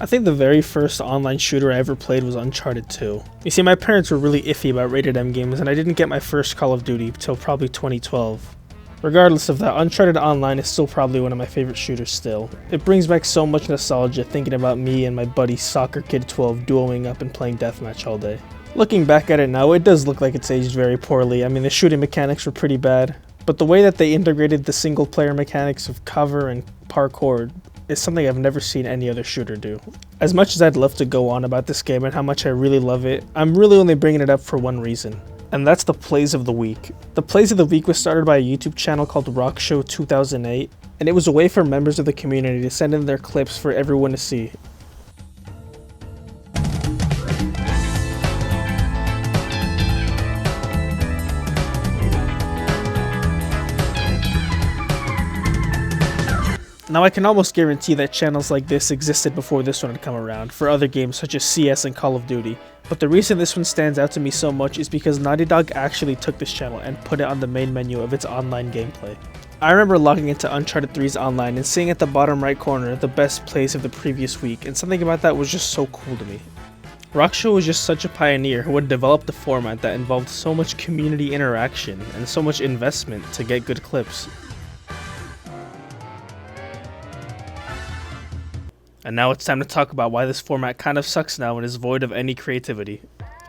I think the very first online shooter I ever played was Uncharted 2. You see, my parents were really iffy about rated M games, and I didn't get my first Call of Duty till probably 2012. Regardless of that, Uncharted Online is still probably one of my favorite shooters still. It brings back so much nostalgia thinking about me and my buddy Soccer Kid 12 duoing up and playing deathmatch all day. Looking back at it now, it does look like it's aged very poorly. I mean, the shooting mechanics were pretty bad, but the way that they integrated the single player mechanics of cover and parkour is something I've never seen any other shooter do. As much as I'd love to go on about this game and how much I really love it, I'm really only bringing it up for one reason, and that's the Plays of the Week. The Plays of the Week was started by a YouTube channel called Rock Show 2008, and it was a way for members of the community to send in their clips for everyone to see. Now I can almost guarantee that channels like this existed before this one had come around, for other games such as CS and Call of Duty, but the reason this one stands out to me so much is because Naughty Dog actually took this channel and put it on the main menu of its online gameplay. I remember logging into Uncharted 3's online and seeing at the bottom right corner the best plays of the previous week, and something about that was just so cool to me. Rockshow was just such a pioneer who had developed a format that involved so much community interaction and so much investment to get good clips. And now it's time to talk about why this format kind of sucks now and is void of any creativity.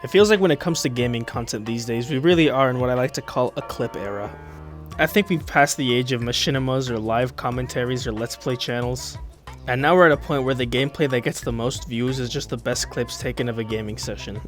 It feels like when it comes to gaming content these days, we really are in what I like to call a clip era. I think we've passed the age of machinimas or live commentaries or let's play channels, and now we're at a point where the gameplay that gets the most views is just the best clips taken of a gaming session.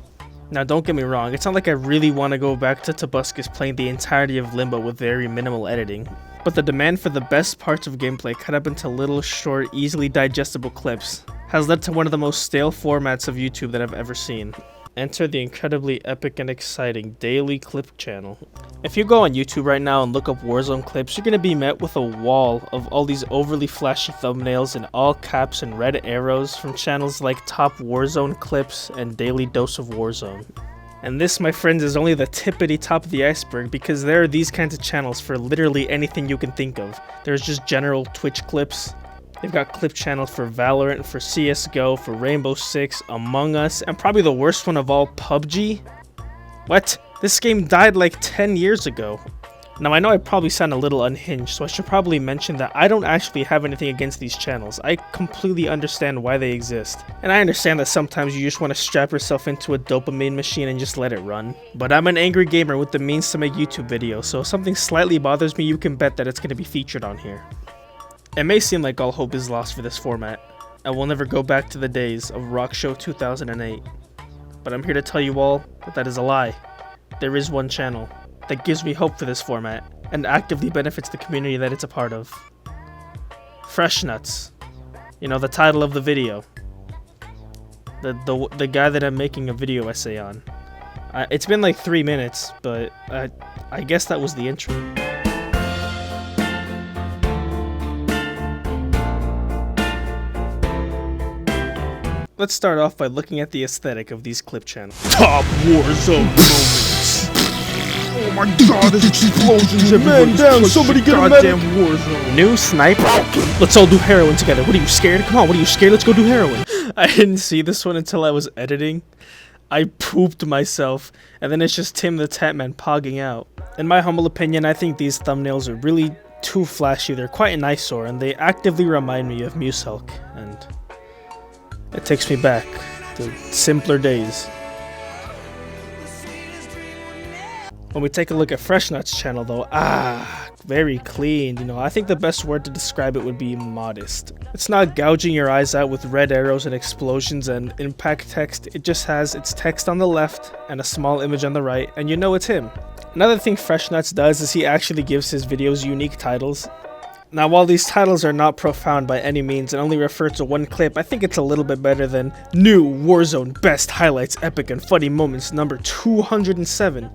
Now don't get me wrong, it's not like I really want to go back to Tobuscus playing the entirety of Limbo with very minimal editing, but the demand for the best parts of gameplay cut up into little, short, easily digestible clips has led to one of the most stale formats of YouTube that I've ever seen. Enter the incredibly epic and exciting daily clip channel. If you go on YouTube right now and look up Warzone clips, you're going to be met with a wall of all these overly flashy thumbnails in all caps and red arrows from channels like Top Warzone Clips and Daily Dose of Warzone. And this, my friends, is only the tippity top of the iceberg, because there are these kinds of channels for literally anything you can think of. There's just general Twitch clips. They've got clip channels for Valorant, for CSGO, for Rainbow Six, Among Us, and probably the worst one of all, PUBG? What? This game died like 10 years ago. Now I know I probably sound a little unhinged, so I should probably mention that I don't actually have anything against these channels. I completely understand why they exist. And I understand that sometimes you just want to strap yourself into a dopamine machine and just let it run. But I'm an angry gamer with the means to make YouTube videos, so if something slightly bothers me, you can bet that it's going to be featured on here. It may seem like all hope is lost for this format, and we'll never go back to the days of Rock Show 2008. But I'm here to tell you all that that is a lie. There is one channel that gives me hope for this format and actively benefits the community that it's a part of. Freshnuts. You know, the title of the video. The guy that I'm making a video essay on. It's been like 3 minutes, but I guess that was the intro. Let's start off by looking at the aesthetic of these clip channels. Top Warzone moments. Oh my god, there's explosions everywhere. Man down, somebody get a goddamn Warzone. New sniper. Let's all do heroin together. What are you, scared? Come on, what are you, scared? Let's go do heroin. I didn't see this one until I was editing. I pooped myself, and then it's just Tim the Tatman pogging out. In my humble opinion, I think these thumbnails are really too flashy. They're quite an eyesore, and they actively remind me of Muselk, and it takes me back to simpler days. When we take a look at Freshnuts' channel though, very clean, you know. I think the best word to describe it would be modest. It's not gouging your eyes out with red arrows and explosions and impact text. It just has its text on the left and a small image on the right, and you know it's him. Another thing Freshnuts does is he actually gives his videos unique titles. Now, while these titles are not profound by any means and only refer to one clip, I think it's a little bit better than New Warzone Best Highlights Epic and Funny Moments number 207.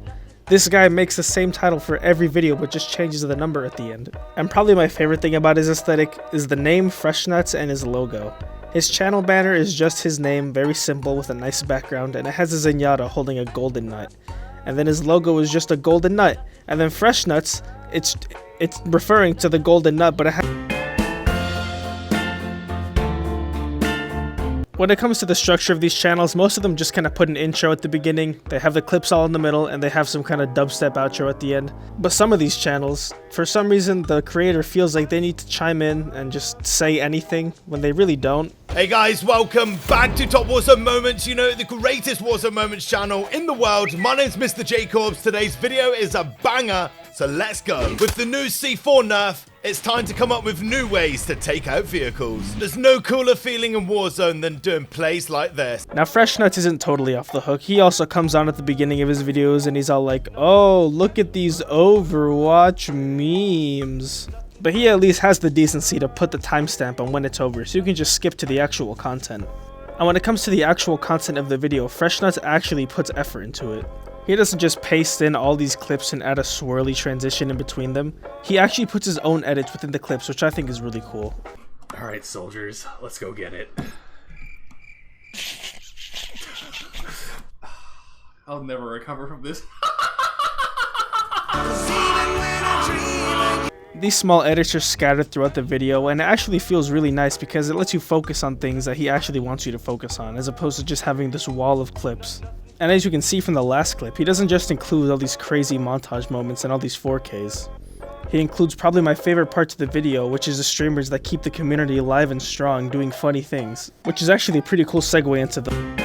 This guy makes the same title for every video but just changes the number at the end. And probably my favorite thing about his aesthetic is the name Freshnuts and his logo. His channel banner is just his name, very simple with a nice background, and it has a zenyatta holding a golden nut. And then his logo is just a golden nut. And then Freshnuts, it's referring to the golden nut, but it has... When it comes to the structure of these channels, most of them just kind of put an intro at the beginning, they have the clips all in the middle, and they have some kind of dubstep outro at the end. But some of these channels, for some reason, the creator feels like they need to chime in and just say anything when they really don't. Hey guys, welcome back to Top Warzone Moments, you know, the greatest Warzone Moments channel in the world. My name's Mr. Jacobs. Today's video is a banger, so let's go. With the new C4 nerf, it's time to come up with new ways to take out vehicles. There's no cooler feeling in Warzone than doing plays like this. Now, Freshnuts isn't totally off the hook. He also comes on at the beginning of his videos and he's all like, oh, look at these Overwatch memes. But he at least has the decency to put the timestamp on when it's over, so you can just skip to the actual content. And when it comes to the actual content of the video, Freshnuts actually puts effort into it. He doesn't just paste in all these clips and add a swirly transition in between them. He actually puts his own edits within the clips, which I think is really cool. Alright, soldiers, let's go get it. I'll never recover from this. These small edits are scattered throughout the video, and it actually feels really nice because it lets you focus on things that he actually wants you to focus on, as opposed to just having this wall of clips. And as you can see from the last clip, he doesn't just include all these crazy montage moments and all these 4Ks. He includes probably my favorite parts of the video, which is the streamers that keep the community alive and strong doing funny things, which is actually a pretty cool segue into them.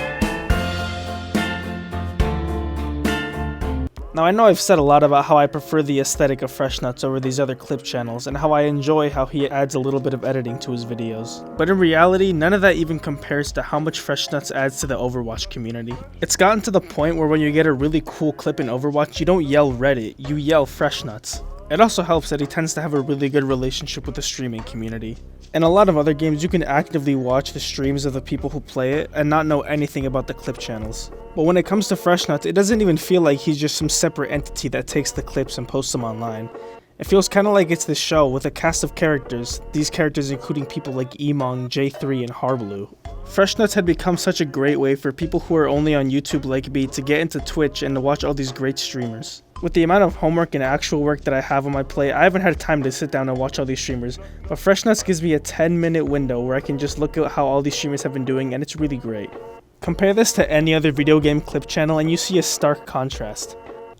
Now, I know I've said a lot about how I prefer the aesthetic of Freshnuts over these other clip channels, and how I enjoy how he adds a little bit of editing to his videos. But in reality, none of that even compares to how much Freshnuts adds to the Overwatch community. It's gotten to the point where when you get a really cool clip in Overwatch, you don't yell Reddit, you yell Freshnuts. It also helps that he tends to have a really good relationship with the streaming community. In a lot of other games, you can actively watch the streams of the people who play it and not know anything about the clip channels. But when it comes to Freshnuts, it doesn't even feel like he's just some separate entity that takes the clips and posts them online. It feels kind of like it's this show with a cast of characters, these characters including people like Emong, J3, and Harblue. Freshnuts had become such a great way for people who are only on YouTube like me to get into Twitch and to watch all these great streamers. With the amount of homework and actual work that I have on my plate, I haven't had time to sit down and watch all these streamers, but Freshnuts gives me a 10-minute window where I can just look at how all these streamers have been doing, and it's really great. Compare this to any other video game clip channel and you see a stark contrast.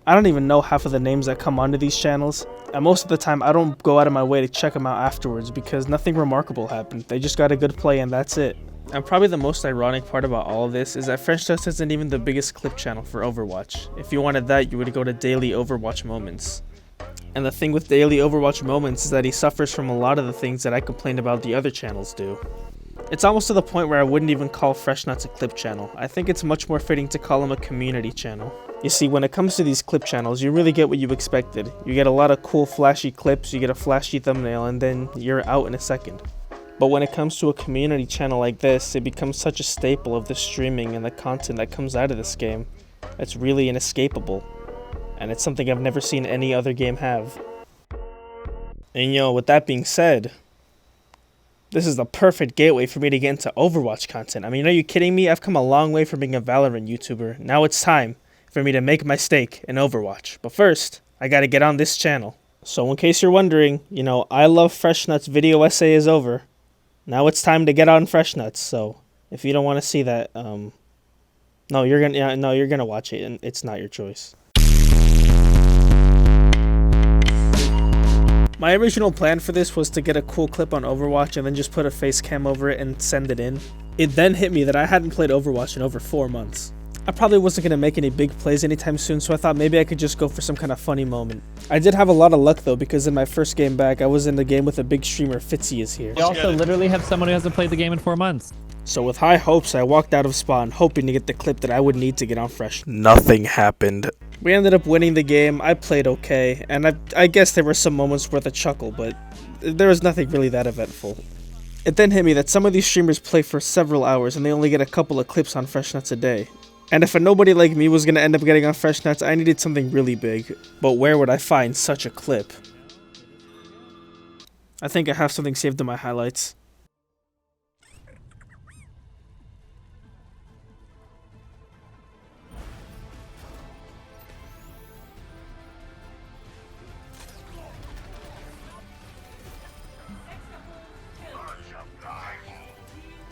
I don't even know half of the names that come onto these channels, and most of the time I don't go out of my way to check them out afterwards because nothing remarkable happened. They just got a good play and that's it. And probably the most ironic part about all of this is that Freshnuts isn't even the biggest clip channel for Overwatch. If you wanted that, you would go to Daily Overwatch Moments. And the thing with Daily Overwatch Moments is that he suffers from a lot of the things that I complained about the other channels do. It's almost to the point where I wouldn't even call Freshnuts a clip channel. I think it's much more fitting to call him a community channel. You see, when it comes to these clip channels, you really get what you expected. You get a lot of cool flashy clips, you get a flashy thumbnail, and then you're out in a second. But when it comes to a community channel like this, it becomes such a staple of the streaming and the content that comes out of this game. It's really inescapable. And it's something I've never seen any other game have. And with that being said, this is the perfect gateway for me to get into Overwatch content. I mean, are you kidding me? I've come a long way from being a Valorant YouTuber. Now it's time for me to make my stake in Overwatch. But first, I gotta get on this channel. So in case you're wondering, I love Freshnuts video essay is over. Now it's time to get on Freshnuts. So if you don't want to see that, no, you're gonna watch it, and it's not your choice. My original plan for this was to get a cool clip on Overwatch and then just put a face cam over it and send it in. It then hit me that I hadn't played Overwatch in over 4 months. I probably wasn't going to make any big plays anytime soon, so I thought maybe I could just go for some kind of funny moment. I did have a lot of luck though, because in my first game back, I was in the game with a big streamer. Fitzy is here. We also literally have someone who hasn't played the game in 4 months. So with high hopes, I walked out of spawn, hoping to get the clip that I would need to get on Fresh. Nothing happened. We ended up winning the game. I played okay, and I guess there were some moments worth a chuckle, but there was nothing really that eventful. It then hit me that some of these streamers play for several hours and they only get a couple of clips on Freshnuts a day. And if a nobody like me was going to end up getting on Freshnuts, I needed something really big. But where would I find such a clip? I think I have something saved in my highlights.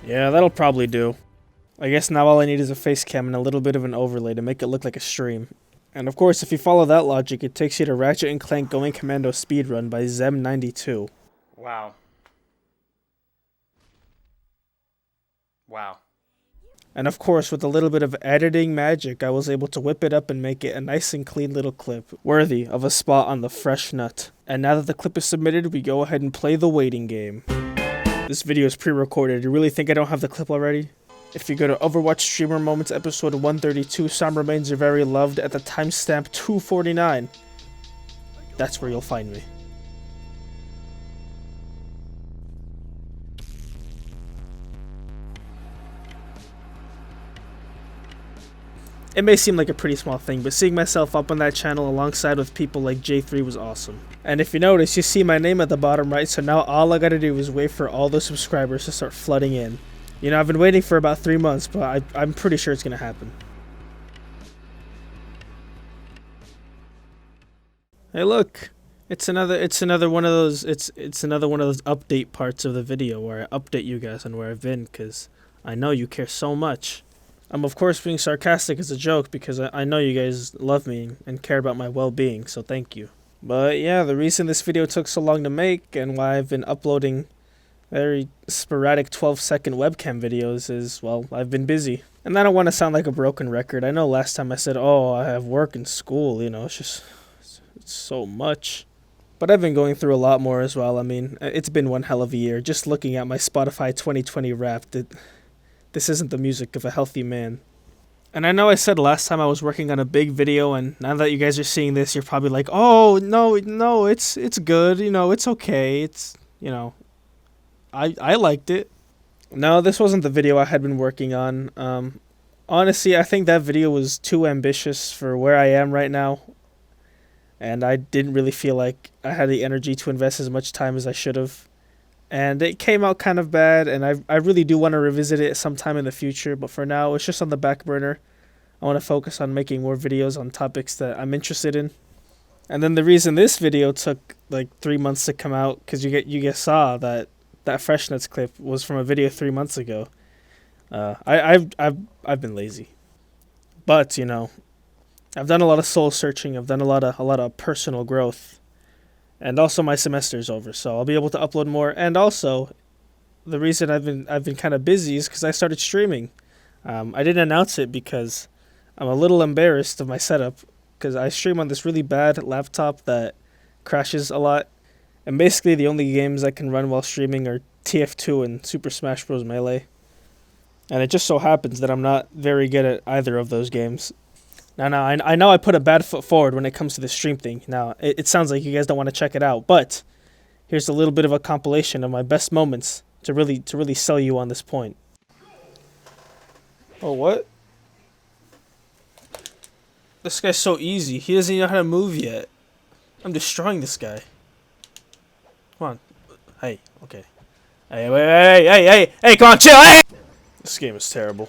Yeah, that'll probably do. I guess now all I need is a face cam and a little bit of an overlay to make it look like a stream. And of course, if you follow that logic, it takes you to Ratchet & Clank Going Commando Speedrun by Zem92. Wow. Wow. And of course, with a little bit of editing magic, I was able to whip it up and make it a nice and clean little clip, worthy of a spot on the Freshnut. And now that the clip is submitted, we go ahead and play the waiting game. This video is pre-recorded. You really think I don't have the clip already? If you go to Overwatch Streamer Moments episode 132, Sam remains your very loved at the timestamp 249. That's where you'll find me. It may seem like a pretty small thing, but seeing myself up on that channel alongside with people like J3 was awesome. And if you notice, you see my name at the bottom right, so now all I gotta do is wait for all the subscribers to start flooding in. You know, I've been waiting for about 3 months, but I'm pretty sure it's gonna happen. Hey look! It's another one of those update parts of the video where I update you guys on where I've been, cause I know you care so much. I'm of course being sarcastic as a joke because I know you guys love me and care about my well-being, so thank you. But yeah, the reason this video took so long to make and why I've been uploading very sporadic 12-second webcam videos is, well, I've been busy. And I don't want to sound like a broken record. I know last time I said, oh, I have work and school, you know, it's so much. But I've been going through a lot more as well. I mean, it's been one hell of a year. Just looking at my Spotify 2020 Wrapped, this isn't the music of a healthy man. And I know I said last time I was working on a big video, and now that you guys are seeing this, you're probably like, oh, no, it's good, you know, it's okay, it's, you know, I liked it. No, this wasn't the video I had been working on. Honestly, I think that video was too ambitious for where I am right now, and I didn't really feel like I had the energy to invest as much time as I should have. And it came out kind of bad, and I really do want to revisit it sometime in the future, but for now, it's just on the back burner. I want to focus on making more videos on topics that I'm interested in. And then the reason this video took like 3 months to come out, because you guys saw that Freshnuts clip was from a video 3 months ago. I've been lazy. But, you know, I've done a lot of soul searching, I've done a lot of personal growth. And also my semester's over, so I'll be able to upload more. And also, the reason I've been kind of busy is because I started streaming. I didn't announce it because I'm a little embarrassed of my setup, because I stream on this really bad laptop that crashes a lot. And basically the only games I can run while streaming are TF2 and Super Smash Bros. Melee. And it just so happens that I'm not very good at either of those games. Now, I know I put a bad foot forward when it comes to the stream thing. Now, it sounds like you guys don't want to check it out, but here's a little bit of a compilation of my best moments to really sell you on this point. Oh, what? This guy's so easy. He doesn't even know how to move yet. I'm destroying this guy. Come on. Hey, okay. Hey, come on, chill, hey! This game is terrible.